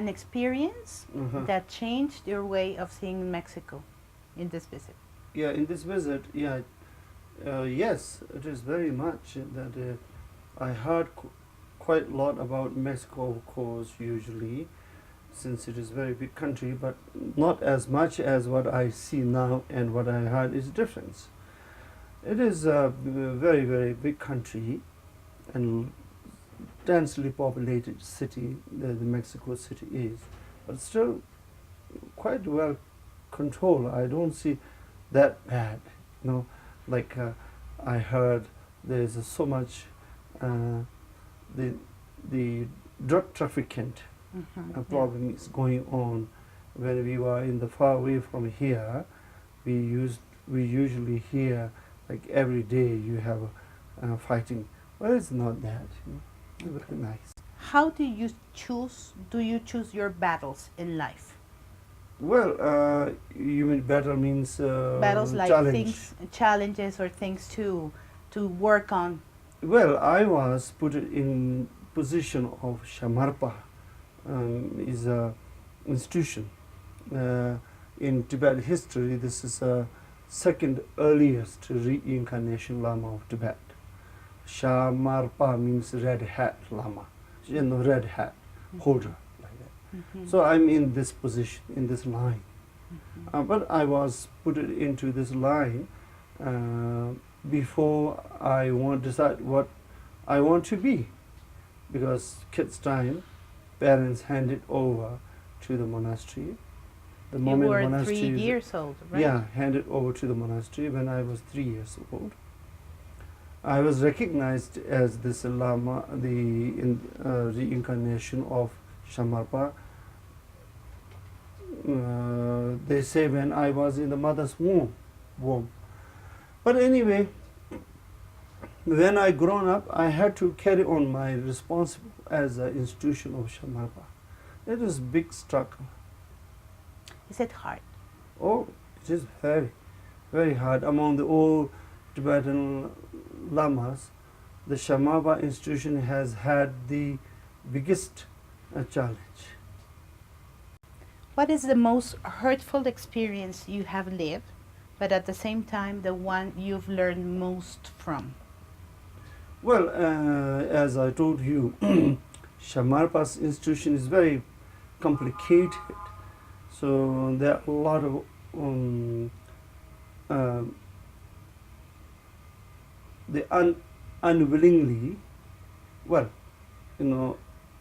an experience that changed your way of seeing Mexico in this visit? Yeah, in this visit, yes, it is very much that I heard quite a lot about Mexico, of course, usually, since it is a very big country, but not as much as what I see now and what I heard is difference. It is a very, very big country and densely populated city, the Mexico City is, but still quite well controlled. I don't see that bad, you know, like I heard there's so much the drug trafficking problem is going on. When we were in the far away from here, we usually hear like every day you have fighting. Well, it's not that, you know. Very nice. How do you choose your battles in life? Well, you mean battle means Battles like challenge. challenges or things to work on. Well, I was put in position of Shamarpa, is a institution. In Tibet history, this is a second earliest reincarnation Lama of Tibet. Shamarpa means red hat Lama, you know, red hat holder, like that. So I'm in this position, in this line. But I was put into this line before I decide what I want to be, because kids' time, parents handed over to the monastery. The You moment were monastery 3 years old, right? Yeah, handed over to the monastery when I was 3 years old. I was recognized as this Lama, the reincarnation of Shamarpa. They say when I was in the mother's womb. But anyway, when I grown up, I had to carry on my responsibility as an institution of Shamarpa. It is big struggle. Is it hard? Oh, it is very, very hard. Among the old Tibetan lamas, the Shamarpa institution has had the biggest challenge. What is the most hurtful experience you have lived, but at the same time the one you've learned most from? Well, as I told you, Shamarpa's institution is very complicated. So there are a lot of unwillingly, well, you know,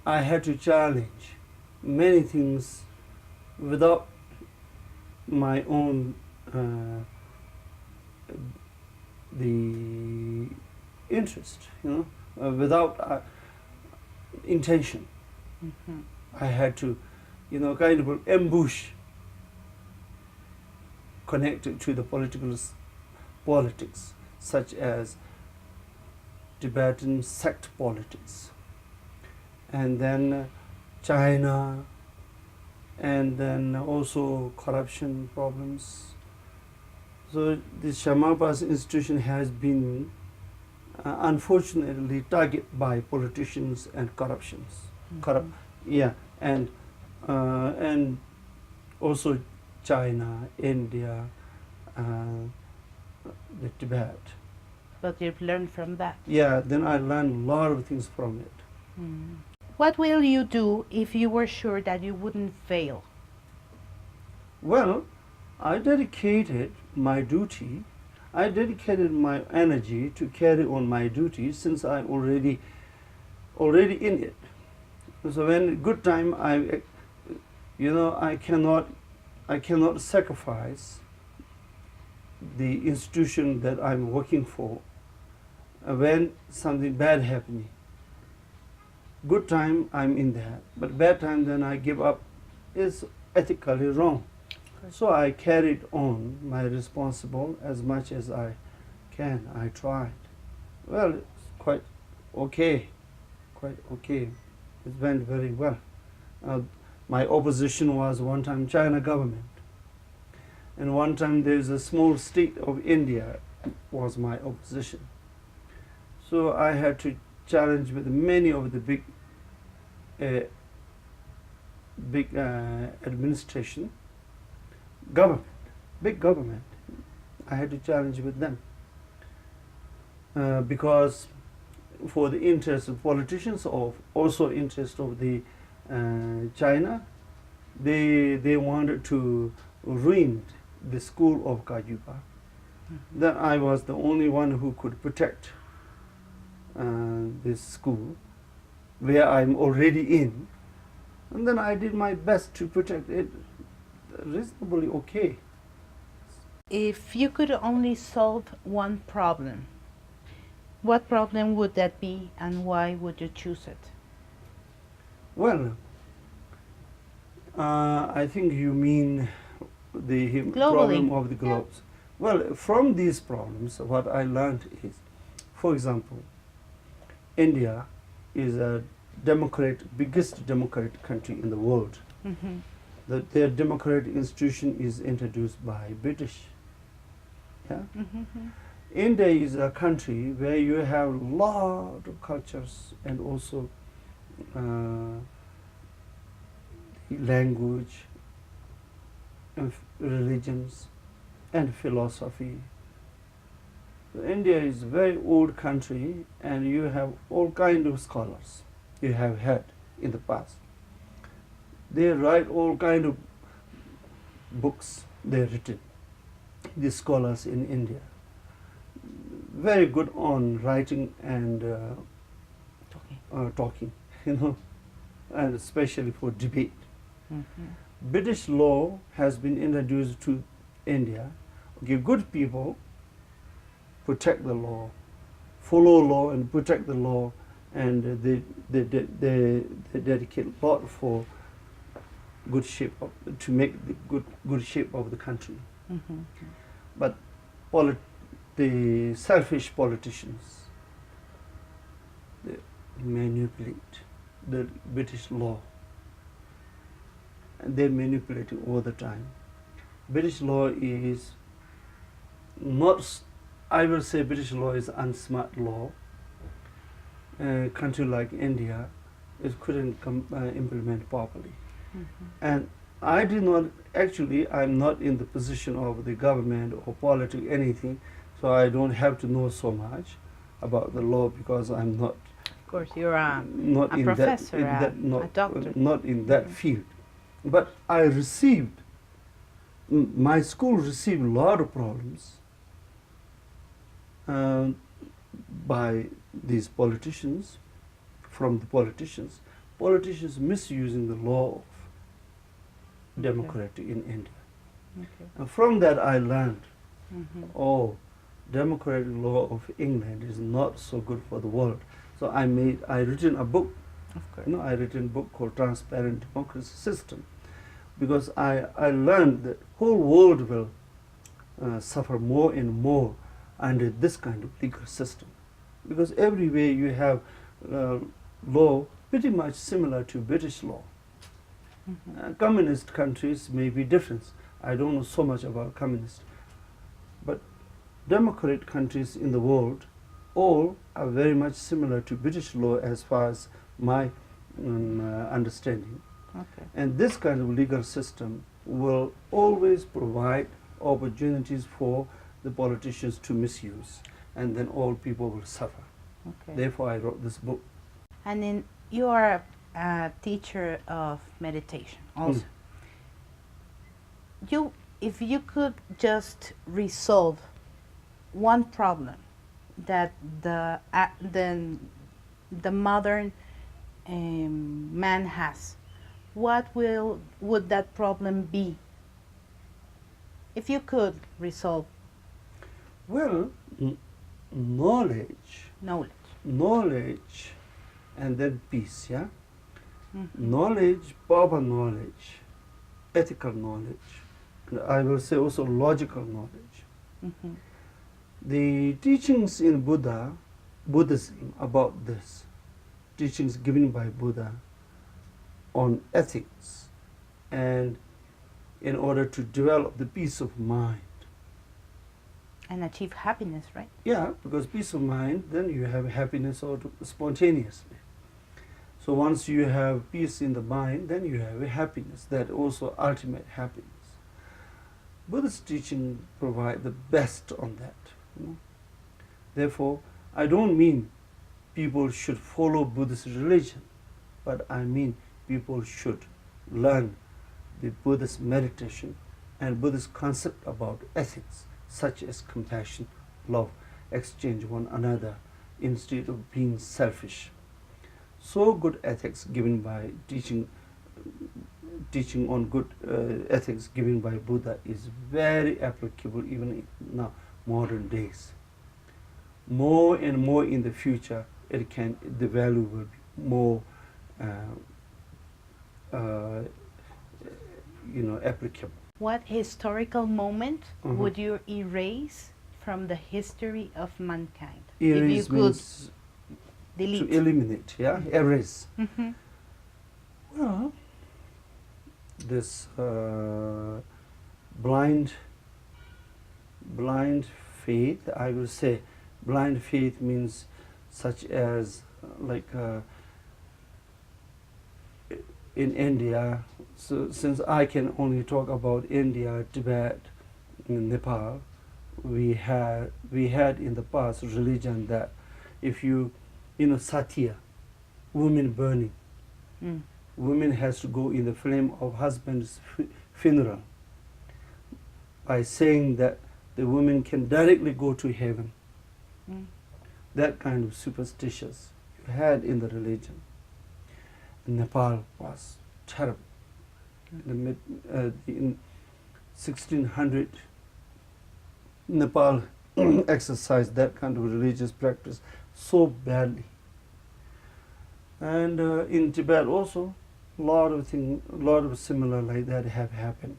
I had to challenge many things without my own the interest, you know, without intention. I had to, you know, kind of ambush connected to the politics, such as Tibetan sect politics, and then China, and then also corruption problems. So the Shamarpa's institution has been unfortunately targeted by politicians and corruptions. And also China, India, the Tibet. But you've learned from that. Yeah, then I learned a lot of things from it. What will you do if you were sure that you wouldn't fail? Well, I dedicated my duty, I dedicated my energy to carry on my duty since I'm already in it. So when good time, I cannot sacrifice the institution that I'm working for when something bad happening. Good time, I'm in that, but bad time, then I give up, is ethically wrong. So I carried on my responsible as much as I can. I tried. Well, it's quite okay. It went very well. My opposition was one time China government, and one time there's a small state of India was my opposition. So I had to challenge with many of the big big administration, government, big government. I had to challenge with them because for the interest of politicians, of also interest of the China, they wanted to ruin the school of Kajuba. Then I was the only one who could protect this school where I'm already in, and then I did my best to protect it reasonably okay. If you could only solve one problem, what problem would that be and why would you choose it? Well, I think you mean the problem of the globes. Well, from these problems, what I learned is, for example, India is a biggest democratic country in the world. Their democratic institution is introduced by British. Yeah? India is a country where you have a lot of cultures and also language, and religions, and philosophy. So India is a very old country, and you have all kinds of scholars you have had in the past. They write all kinds of books they have written, the scholars in India. Very good on writing and talking, you know, and especially for debate. British law has been introduced to India. Okay, good people protect the law, follow law and protect the law, and they dedicate a lot for good shape to make the good shape of the country. But the selfish politicians, they manipulate the British law, and they manipulate it all the time. British law is not, I will say British law is unsmart law. A country like India, it couldn't implement properly. And I did not, actually, I'm not in the position of the government or politics, anything, so I don't have to know so much about the law because I'm not. Of course, you're not a in professor, a doctor. Not in that field. But I received, my school received a lot of problems by these politicians, from the politicians misusing the law of democracy in India. And from that I learned, oh, democratic law of England is not so good for the world. So I written a book. Of course. You know, I written a book called Transparent Democracy System, because I learned that whole world will suffer more and more under this kind of legal system, because everywhere you have law pretty much similar to British law. Communist countries may be different. I don't know so much about communist, but democratic countries in the world all are very much similar to British law as far as my understanding. And this kind of legal system will always provide opportunities for the politicians to misuse, and then all people will suffer. Therefore I wrote this book. And then you are a teacher of meditation also. If you could just resolve one problem that the modern man has, what would that problem be? If you could resolve. Well, knowledge, and then peace, yeah? Knowledge, proper knowledge, ethical knowledge, and I will say also logical knowledge. The teachings in Buddhism about this, teachings given by Buddha on ethics, and in order to develop the peace of mind. And achieve happiness, right? Yeah, because peace of mind, then you have happiness spontaneously. So once you have peace in the mind, then you have a happiness, that also ultimate happiness. Buddhist teaching provide the best on that. You know? Therefore, I don't mean people should follow Buddhist religion, but I mean people should learn the Buddhist meditation and Buddhist concept about ethics, such as compassion, love, exchange one another, instead of being selfish. So good ethics given by teaching on good ethics given by Buddha is very applicable even in now modern days. More and more in the future, the value will be more applicable. What historical moment Mhm. would you erase from the history of mankind? Erase if you could means delete. to eliminate, yeah, erase. Mhm. Well, this blind faith, I will say, blind faith means such as in India. So since I can only talk about India, Tibet, Nepal, we had in the past religion that if you satya, women burning, Mm. women has to go in the flame of husband's funeral by saying that the woman can directly go to heaven. Mm. That kind of superstitious you had in the religion. Nepal was terrible. In 1600, Nepal exercised that kind of religious practice so badly. And in Tibet also, a lot of similar like that have happened.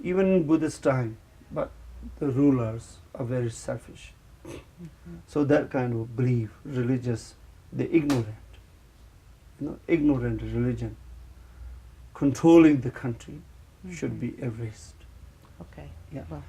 Even in Buddhist time, but the rulers are very selfish. Mhm. So that kind of belief, religious, the ignorant religion, controlling the country should Mhm. be erased. Okay. Yeah. Well,